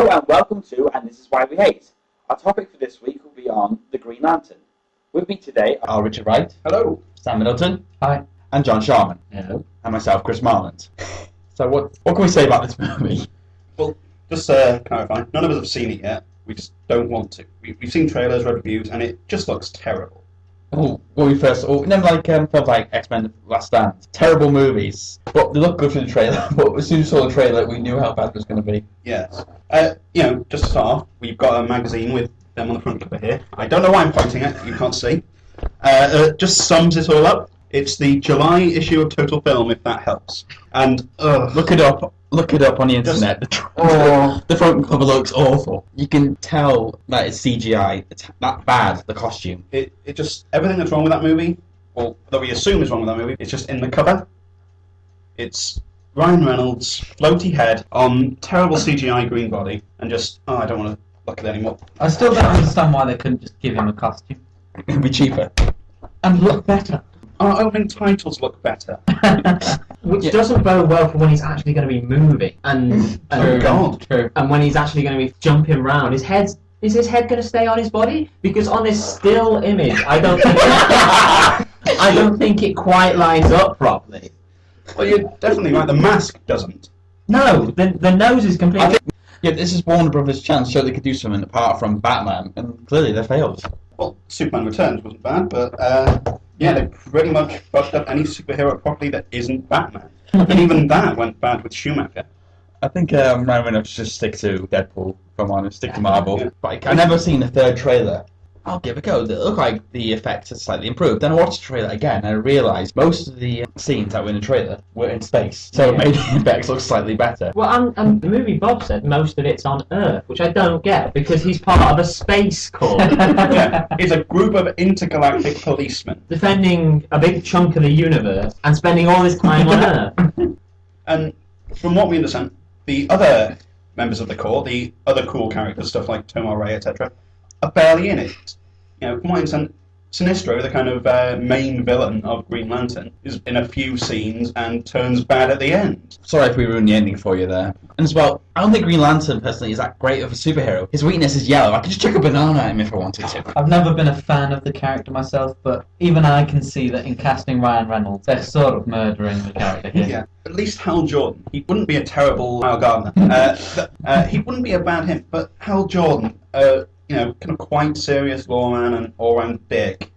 Hello and welcome to And This Is Why We Hate. Our topic for this week will be on The Green Lantern. With me today are Richard Wright. Hello. Sam Middleton. Hi. And John Sharman. Hello. And myself, Chris Marland. So what can we say about this movie? Well, just to clarify, none of us have seen it yet. We just don't want to. We've seen trailers, read reviews, and it just looks terrible. Oh, when we first saw, films like X-Men: Last Stand, terrible movies, but they look good for the trailer. But as soon as we saw the trailer, we knew how bad it was going to be. Yes. Just to start off, we've got a magazine with them on the front cover here. I don't know why I'm pointing at, you can't see. Just sums it all up. It's the July issue of Total Film, if that helps. And Look it up on the internet. The front cover looks awful. You can tell that it's CGI. It's that bad, the costume. it just, everything that's wrong with that movie, or that we assume is wrong with that movie, it's just in the cover. It's Ryan Reynolds, floaty head, on terrible CGI green body, and just, I don't want to look at it anymore. I still don't understand why they couldn't just give him a costume It'd be cheaper. and look better. Our opening titles look better. Which doesn't bode well for when he's actually going to be moving and Oh, God. True. and when he's actually going to be jumping around. Is his head going to stay on his body? Because on this still image, I don't think it quite lines up properly. Well, you're definitely right. The mask doesn't. No, the nose is completely. Yeah, this is Warner Brothers' chance so they could do something apart from Batman, and clearly they failed. Well, Superman Returns wasn't bad, but they pretty much fucked up any superhero property that isn't Batman. And even that went bad with Schumacher. I think Ryan Reynolds should just stick to Deadpool, if I'm honest, stick to Marvel. Yeah. But I've never seen the third trailer. I'll give it a go. It looked like the effects had slightly improved. Then I watched the trailer again and I realised most of the scenes that were in the trailer were in space. So it made the effects look slightly better. Well, and the movie Bob said most of it's on Earth, which I don't get because he's part of a space corps Yeah, it's a group of intergalactic policemen. defending a big chunk of the universe and spending all his time on Earth. And from what we understand, the other members of the Corps, the other cool characters, stuff like Tomar Ray, etc., are barely in it. You know, from what I understand, Sinestro, the kind of main villain of Green Lantern, is in a few scenes and turns bad at the end. Sorry if we ruined the ending for you there. And as well, I don't think Green Lantern personally is that great of a superhero. His weakness is yellow. I could just chuck a banana at him if I wanted to. I've never been a fan of the character myself, but even I can see that in casting Ryan Reynolds, they're sort of murdering the character here. Yeah, at least Hal Jordan. He wouldn't be a terrible Kyle Gardner. He wouldn't be a bad him, but Hal Jordan, kind of quite serious lawman and all-round dick.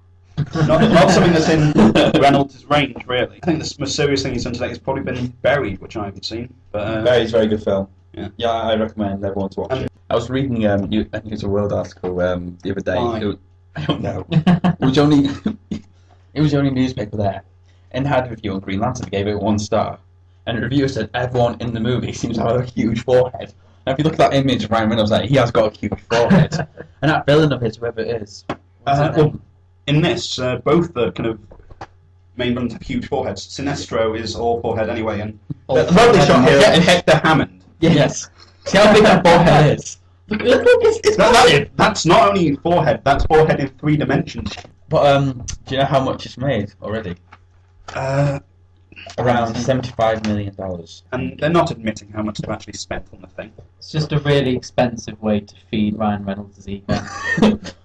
Not something that's in Reynolds' range, really. I think the most serious thing he's done today has probably been Buried, which I haven't seen. But Very good film. Yeah. I recommend everyone to watch it. I was reading, I think it was a World article the other day. Why? I don't know. It was only a newspaper there, and had a review on Green Lantern. They gave it 1 star, and the reviewer said everyone in the movie seems to have a huge forehead. And if you look at that image of Ryan Reynolds, he has got a huge forehead, and that villain of his, whoever it is. in this, both the kind of main villains have huge foreheads. Sinestro is all forehead anyway, and the lovely shot here is Hector Hammond. Yes. See how big that forehead is. Look, That's not only forehead, that's forehead in 3 dimensions. But do you know how much it's made already? Around $75 million. And they're not admitting how much they've actually spent on the thing. It's just a really expensive way to feed Ryan Reynolds' ego.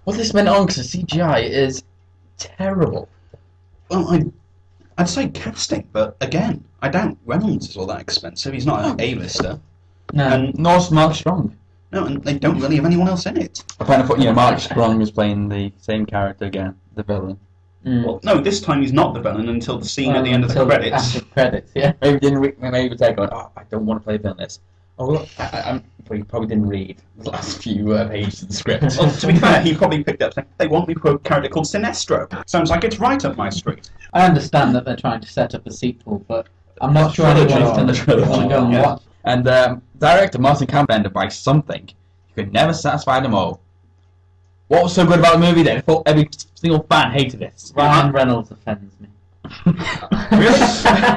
What they spent on, because the CGI is terrible. Well, I'd say casting, but again, I doubt Reynolds is all that expensive. He's not an A-lister. No. And Norse Mark Strong. no, and they don't really have anyone else in it. I kind of thought, Mark Strong is playing the same character again, the villain. Well, no, this time he's not the villain until the scene at the end of the Until credits. After credits, yeah. Maybe they're going, I don't want to play villainous. Oh, look, you probably didn't read the last few pages of the script. Well, to be fair, he probably picked up saying, they want me for a character called Sinestro. Sounds like it's right up my street. I understand that they're trying to set up a sequel, but I'm not sure anyone's going to want to go and watch. And director Martin Campbell ended by something. You could never satisfy them all. What was so good about the movie then? I thought every single fan hated it. Ryan Reynolds offends me. Really?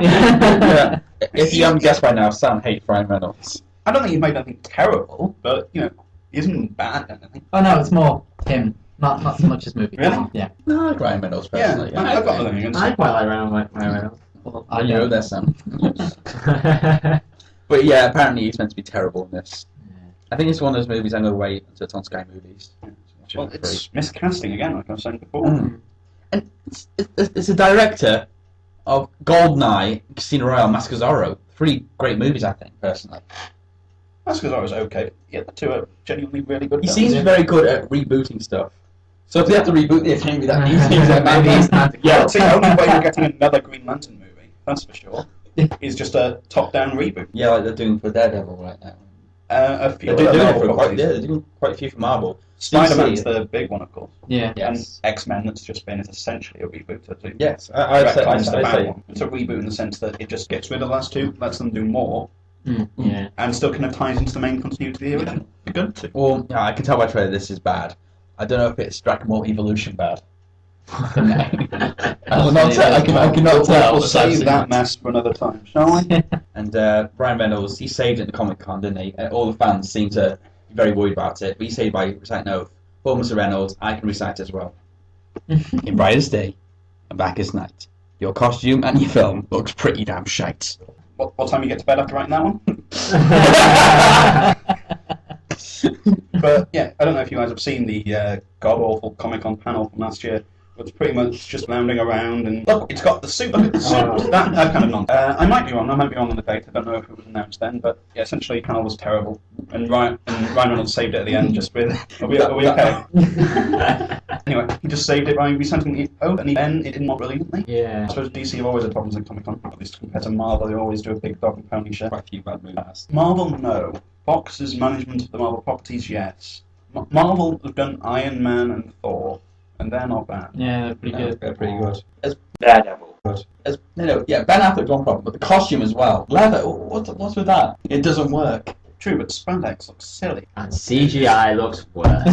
Yeah. If you haven't guessed by now, Sam hates Ryan Reynolds. I don't think he made anything terrible, but, he isn't bad at anything. Oh no, it's more him, not so much his movie. Really? Yeah. No, I like Ryan Reynolds personally. Yeah, I've got nothing against I him. quite like Ryan Reynolds. Well, I know there, Sam. But yeah, apparently he's meant to be terrible in this. I think it's one of those movies I'm going to wait until it's on Sky Movies. Well, it's miscasting again, like I was saying before. Mm. And it's a director of Goldeneye, Casino Royale, Mask of Zorro. 3 great movies, I think, personally. That's because I was okay. Yeah, the 2 are genuinely really good. He films. seems very good at rebooting stuff. So if they have to reboot this, maybe that needs Maybe it's time to Yeah, go. see, the only way you're getting another Green Lantern movie, that's for sure, is just a top-down reboot. Yeah, like they're doing for Daredevil right now. A few They're other doing, Marvel for quite, properties. yeah, they're doing quite a few for Marvel. Spider-Man's DC. the big one, of course. Yeah. Yes. And X-Men that's just been is essentially a reboot. Yes, I'd say, Retcons the bad say one. It's a reboot in the sense that it just gets rid of the last 2, lets them do more, Yeah. and still kind of ties into the main continuity of the original. Be good too. Well, yeah, I can tell by trailer this is bad. I don't know if it's Dragon Ball Evolution bad. I cannot tell. I cannot tell. We'll save that mess for another time, shall we? And Ryan Reynolds, he saved it at the Comic Con, didn't he? All the fans seem to be very worried about it. But he saved by reciting an oath. For Mr. Reynolds, I can recite as well. In brightest day and blackest night, your costume and your film looks pretty damn shite. What time you get to bed after writing that one? But yeah, I don't know if you guys have seen the god awful Comic Con panel from last year. It's pretty much just lounging around and look, it's got the suit. Look at the suit. That kind of nonsense. I might be wrong. I might be wrong on the date. I don't know if it was announced then, but yeah, essentially, the panel was terrible. And Ryan Reynolds saved it at the end. Just with, are we okay? Anyway, he just saved it by reciting the oath, and then it didn't work brilliantly. Yeah. I suppose DC have always had problems at Comic Con, at least compared to Marvel. They always do a big dog and pony show. Quite a few bad movies. Marvel, no. Fox's management of the Marvel properties, yes. Marvel have done Iron Man and Thor, and they're not bad. Yeah, they're pretty good. They're pretty good. Daredevil. Yeah, Ben Affleck's one problem, but the costume as well. Leather, what's with that? It doesn't work. True, but spandex looks silly. And CGI looks worse.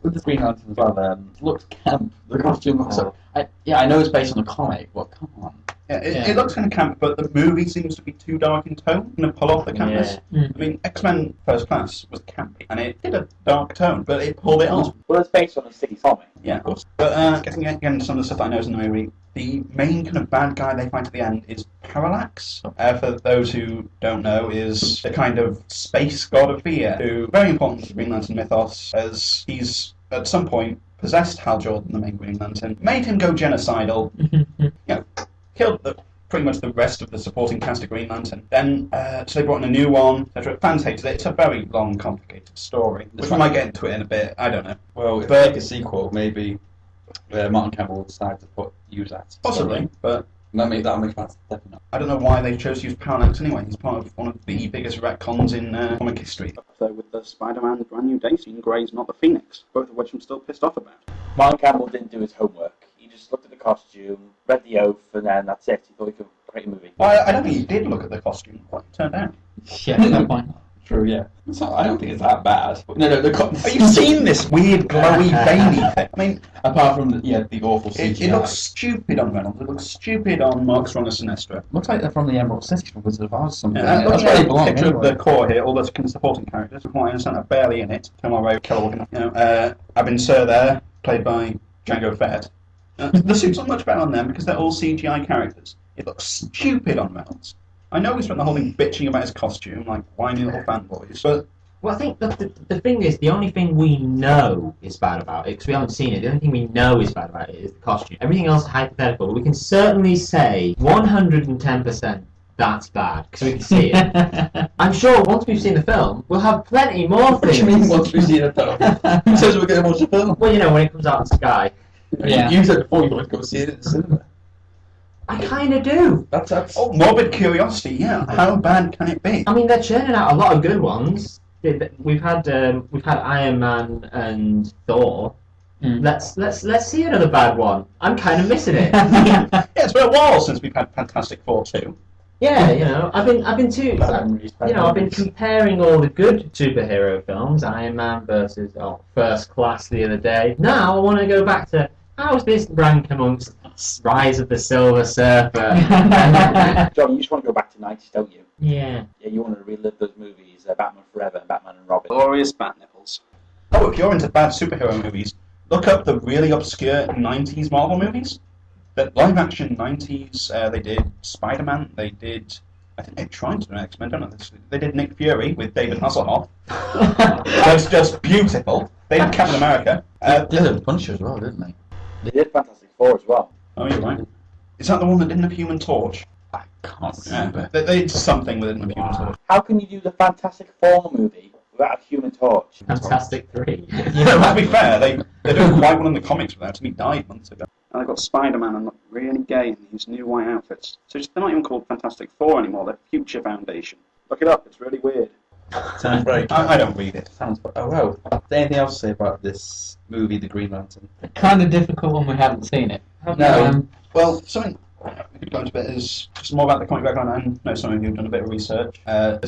With the Green Lantern as well, it looks camp. The costume looks so. I know it's based on a comic, but come on. Yeah, it looks kind of camp, but the movie seems to be too dark in tone and pull off the campness. Yeah. I mean, X-Men First Class was campy, and it did a dark tone, but it pulled it off. Well, it's based on a city comic. Yeah, of course. But getting again to some of the stuff that I know is in the movie, the main kind of bad guy they fight at the end is Parallax. For those who don't know, is the kind of space god of fear, who very important to the Green Lantern mythos, as he's at some point possessed Hal Jordan, the main Green Lantern, made him go genocidal, killed pretty much the rest of the supporting cast of Green Lantern. Then, so they brought in a new one, etc. Fans hated it. It's a very long, complicated story, which we might get into it in a bit. I don't know. Well, if they make a sequel, maybe Martin Campbell will decide to use that. Possibly, but That'll make fans definitely not. I don't know why they chose to use Parallax anyway. He's part of one of the biggest retcons in comic history. So with the Spider-Man Brand New Day, Jean Grey's not the Phoenix, both of which I'm still pissed off about. Martin Campbell didn't do his homework. He just looked at the costume, read the oath, and then that's it. He thought he could create a movie. Well, I don't think he did look at the costume, what it turned out. Yeah, no point. True, yeah. I don't think it's that bad. No, Have you seen this weird glowy veiny thing? I mean, apart from the awful CGI. it looks stupid on Reynolds. It looks stupid on Mark Strong as Sinestro. Looks like they're from the Emerald City from Wizard of Oz or something. Yeah, That's looking where at they a belong picture of the anyway. core here, all those kind of supporting characters. From what I understand, are barely in it. Tom Ray, Kellogg, Abin Sur there, played by Django Fett. The suits look much better on them because they're all CGI characters. It looks stupid on Reynolds. I know we spent the whole thing bitching about his costume, like whiny little fanboys, but Well, I think the thing is, the only thing we know is bad about it, because we haven't seen it, the only thing we know is bad about it is the costume. Everything else is hypothetical, but we can certainly say 110% that's bad, because we can see it. I'm sure once we've seen the film, we'll have plenty more What do things. you mean once we've seen a film? Who says we're going to watch the film? Well, when it comes out in Sky. Yeah. You said before you wanted to go see it in the cinema. I kind of do. That's oh, morbid curiosity, yeah. How bad can it be? I mean, they're churning out a lot of good ones. We've had Iron Man and Thor. Let's see another bad one. I'm kind of missing it. Yeah, it's been a while since we've had Fantastic Four 2. Yeah, I've been comparing all the good superhero films, Iron Man versus First Class the other day. Now I want to go back to how's this rank amongst Rise of the Silver Surfer? John, you just want to go back to the 90s, don't you? Yeah. Yeah, you want to relive those movies, Batman Forever and Batman and Robin. Glorious bat nipples. Oh, if you're into bad superhero movies, look up the really obscure 90s Marvel movies. The live-action 90s, they did Spider-Man, they did I think they tried to do an X-Men, don't they? They did Nick Fury with David Hasselhoff. That's just beautiful. They did Captain America. They did a Punisher as well, didn't they? They did Fantastic Four as well. Oh, you're right. Is that the one that didn't have Human Torch? I can't Yeah, remember. they did something that didn't have Human Torch. How can you do the Fantastic Four movie without a Human Torch? Fantastic 3. To be fair, they didn't quite one in the comics without him. He died months ago. And they've got Spider-Man and look really gay in these new white outfits. So they're not even called Fantastic Four anymore. They're Future Foundation. Look it up. It's really weird. Sounds very. I don't read it. Sounds. Oh well. Is there anything else to say about this movie, The Green Lantern? Kind of difficult when we haven't seen it. No. Well, something we could go into a bit is just more about the comic background. And know some of you have done a bit of research. A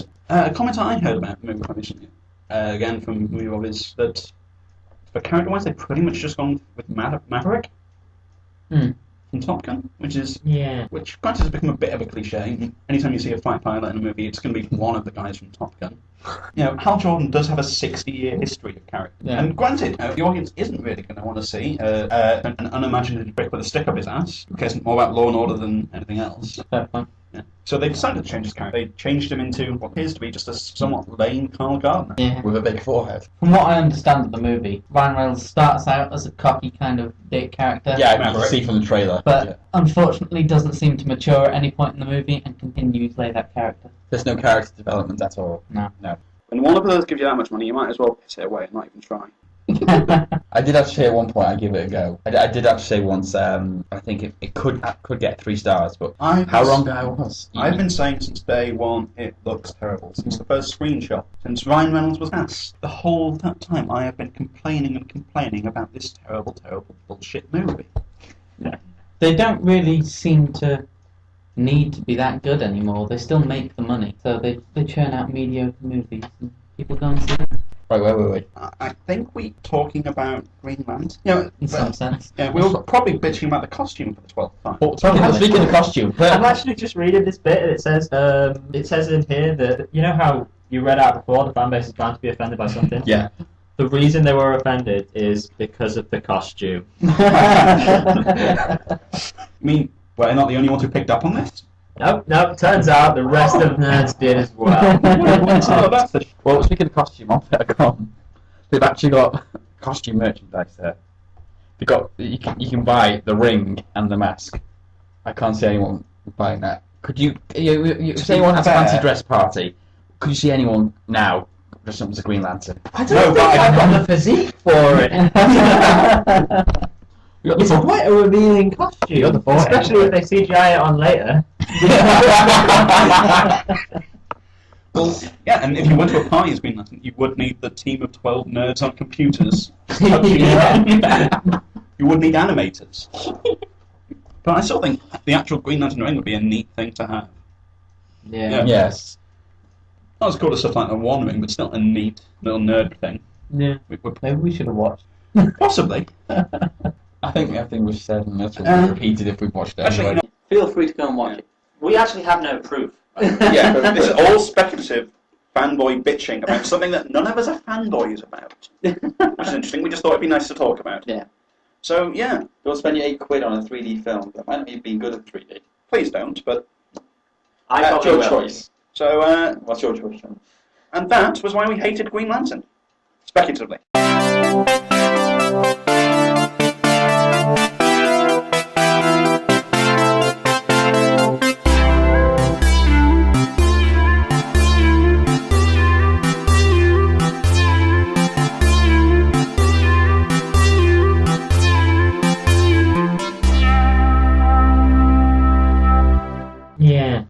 comment I heard about the movie quite recently, again from Movie Rob, is that for character-wise, they've pretty much just gone with Maverick from Top Gun, which granted has become a bit of a cliche. Anytime you see a fight pilot in a movie, it's going to be one of the guys from Top Gun. You know, Hal Jordan does have a 60-year history of character. Yeah. And granted, the audience isn't really going to want to see an unimaginative prick with a stick up his ass who cares more about law and order than anything else. Fair point. Yeah. So they decided to change his character. They changed him into what appears to be just a somewhat lame Carl Gardner. Yeah. With a big forehead. From what I understand of the movie, Ryan Reynolds starts out as a cocky kind of dick character. Yeah, you Maverick. can see from the trailer. But unfortunately doesn't seem to mature at any point in the movie and continues to play that character. There's no character development at all. No. When Warner Brothers gives you that much money, you might as well piss it away and not even try. I did have to say at one point I'd give it a go. I did have to say once I think it could get 3 stars, but how wrong I was. I've been saying since day one it looks terrible. Since the first screenshot. Since Ryan Reynolds was cast. The whole that time I have been complaining about this terrible, terrible bullshit movie. They don't really seem to need to be that good anymore. They still make the money. So they churn out mediocre movies and people go and see them. Wait. I think we're talking about Green Lantern. Yeah, In some sense. yeah, we were probably bitching about the costume for the 12th time. Well, speaking of costume, I'm actually just reading this bit, and it says in here that, you know how you read out before the fan base is bound to be offended by something? yeah. The reason they were offended is because of the costume. I mean, we're not the only ones who picked up on this. Nope, turns out the rest of nerds did as well. Well, speaking of costume, on Faircom, they've actually got costume merchandise there. They got you can buy the ring and the mask. I can't see anyone buying that. Could you say anyone has a fancy dress party? Could you see anyone now dressed up as a Green Lantern? I don't think I've got the physique for it. It's quite a revealing costume, especially if they CGI it on later. Well, yeah, and if you went to a party as Green Lantern, you would need the team of 12 nerds on computers touching you around. You would need animators. But I still think the actual Green Lantern ring would be a neat thing to have. Yeah. Yes. Not as cool as stuff like the One Ring, but still a neat little nerd thing. Yeah. Maybe we should have watched. Possibly. I think everything was said and that's what we repeated if we watched it Actually, anyway. Feel free to go and watch it. We actually have no proof. Yeah, this is all speculative fanboy bitching about something that none of us are fanboys about. Which is interesting. We just thought it'd be nice to talk about. Yeah. So, yeah, Don't spend your £8 on a 3D film. That might not even be good at 3D. please don't, but I probably your will. choice. so, What's your choice, John? and that was why we hated Green Lantern. Speculatively.